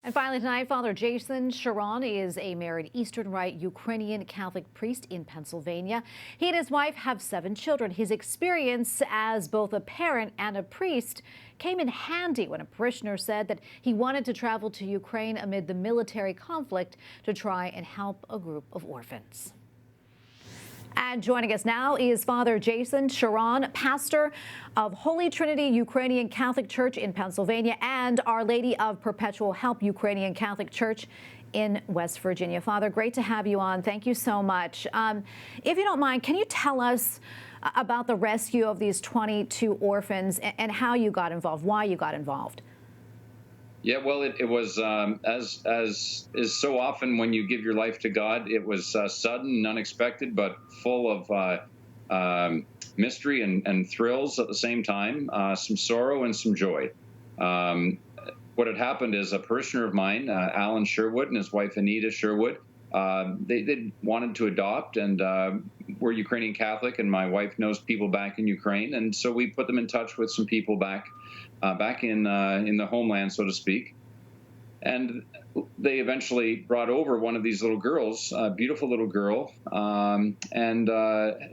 And finally tonight, Father Jason Charron is a married Eastern Rite Ukrainian Catholic priest in Pennsylvania. He and his wife have 7 children. His experience as both a parent and a priest came in handy when a parishioner said that he wanted to travel to Ukraine amid the military conflict to try and help a group of orphans. And joining us now is Father Jason Charron, pastor of Holy Trinity Ukrainian Catholic Church in Pennsylvania and Our Lady of Perpetual Help Ukrainian Catholic Church in West Virginia. Father, great to have you on. Thank you so much. If you don't mind, can you tell us about the rescue of these 22 orphans and how you got involved, why you got involved? Yeah, well, it was, as is so often when you give your life to God, it was sudden and unexpected, but full of mystery and thrills at the same time, some sorrow and some joy. What had happened is a parishioner of mine, Alan Sherwood, and his wife, Anita Sherwood, they wanted to adopt, and we're Ukrainian Catholic, and my wife knows people back in Ukraine, and so we put them in touch with some people back in the homeland, so to speak. And they eventually brought over one of these little girls, a beautiful little girl, and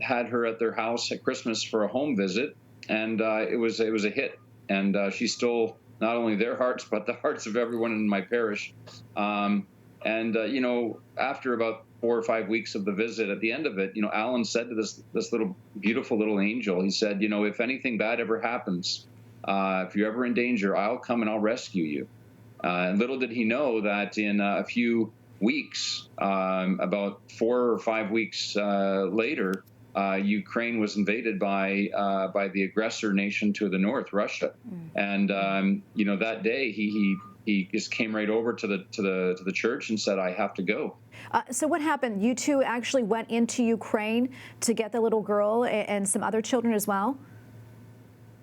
had her at their house at Christmas for a home visit, and it was a hit, and she stole not only their hearts but the hearts of everyone in my parish. You know, after about 4 or 5 weeks of the visit, at the end of it, you know, Alan said to this little beautiful little angel, he said, you know, if anything bad ever happens, if you're ever in danger, I'll come and I'll rescue you. And little did he know that in a few weeks, about 4 or 5 weeks later, Ukraine was invaded by the aggressor nation to the north, Russia. And you know, that day he just came right over to the church and said, I have to go. So what happened? You two actually went into Ukraine to get the little girl and some other children as well?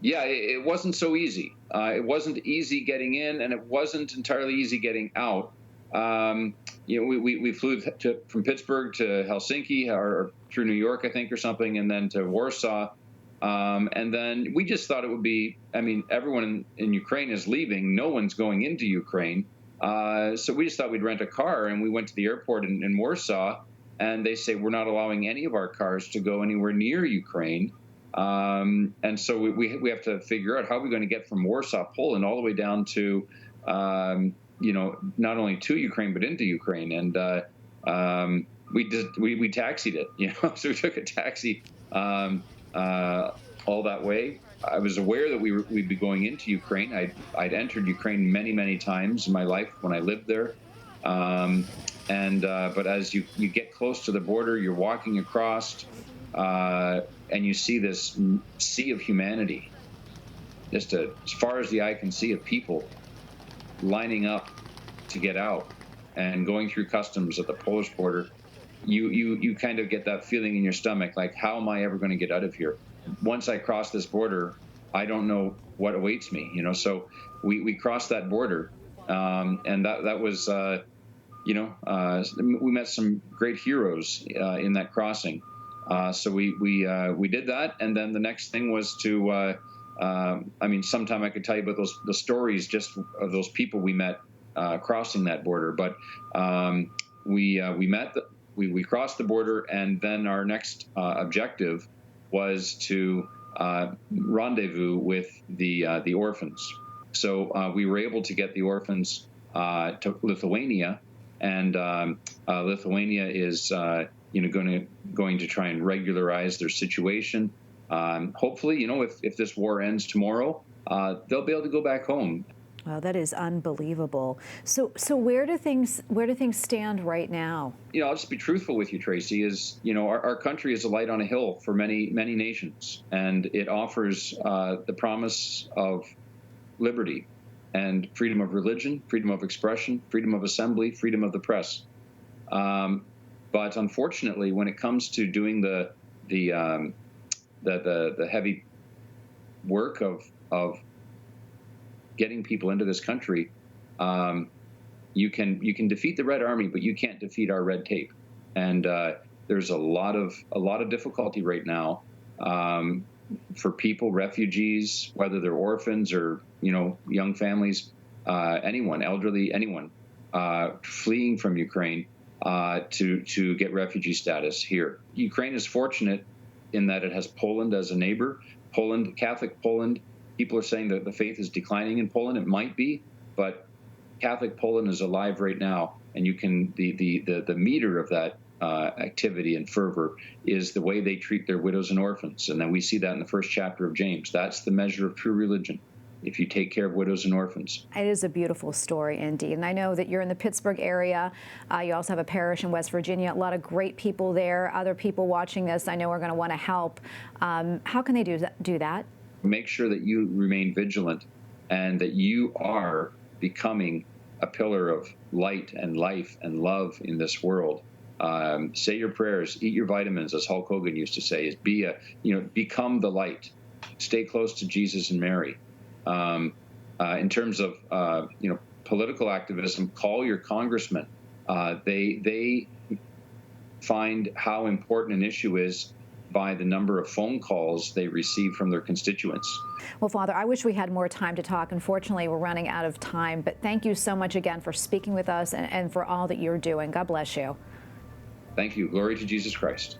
Yeah, it wasn't so easy. It wasn't easy getting in, and it wasn't entirely easy getting out. You know, we flew from Pittsburgh to Helsinki, or through New York, I think, or something, and then to Warsaw. And then we just thought it would be, I mean, everyone in Ukraine is leaving. No one's going into Ukraine. So we just thought we'd rent a car, and we went to the airport in Warsaw, and they say, we're not allowing any of our cars to go anywhere near Ukraine. And so we have to figure out how we're going to get from Warsaw, Poland, all the way down to, you know, not only to Ukraine, but into Ukraine. And we taxied it, you know, so we took a taxi all that way. I was aware that we'd be going into Ukraine. I'd entered Ukraine many, many times in my life when I lived there. But as you get close to the border, you're walking across, and you see this sea of humanity, just as far as the eye can see, of people lining up to get out and going through customs at the Polish border. You kind of get that feeling in your stomach, like, how am I ever going to get out of here? Once I cross this border, I don't know what awaits me, you know. So we crossed that border, and that was, you know, we met some great heroes in that crossing. So we did that, and then the next thing was to, I mean, sometime I could tell you about the stories just of those people we met crossing that border. But we crossed the border, and then our next objective was to rendezvous with the orphans. So we were able to get the orphans to Lithuania, and Lithuania is you know, going to try and regularize their situation. Hopefully, you know, if this war ends tomorrow, they'll be able to go back home. Wow, that is unbelievable. So where do things stand right now? You know, I'll just be truthful with you, Tracy. Is, you know, our country is a light on a hill for many nations, and it offers the promise of liberty and freedom of religion, freedom of expression, freedom of assembly, freedom of the press. But unfortunately, when it comes to doing the heavy work of getting people into this country, you can defeat the Red Army, but you can't defeat our red tape. And there's a lot of difficulty right now for people, refugees, whether they're orphans or, you know, young families, anyone, elderly, anyone. fleeing from Ukraine to get refugee status here. Ukraine is fortunate in that it has Poland as a neighbor. Poland, Catholic Poland, people are saying that the faith is declining in Poland. It might be, but Catholic Poland is alive right now, and you can the meter of that activity and fervor is the way they treat their widows and orphans, and then we see that in the first chapter of James. That's the measure of true religion, if you take care of widows and orphans. It is a beautiful story indeed. And I know that you're in the Pittsburgh area. You also have a parish in West Virginia. A lot of great people there. Other people watching this, I know, are going to want to help. How can they do that? Make sure that you remain vigilant and that you are becoming a pillar of light and life and love in this world. Say your prayers, eat your vitamins, as Hulk Hogan used to say, is become the light. Stay close to Jesus and Mary. In terms of political activism, call your congressman. They find how important an issue is by the number of phone calls they receive from their constituents. Well, Father, I wish we had more time to talk. Unfortunately, we're running out of time. But thank you so much again for speaking with us and for all that you're doing. God bless you. Thank you. Glory to Jesus Christ.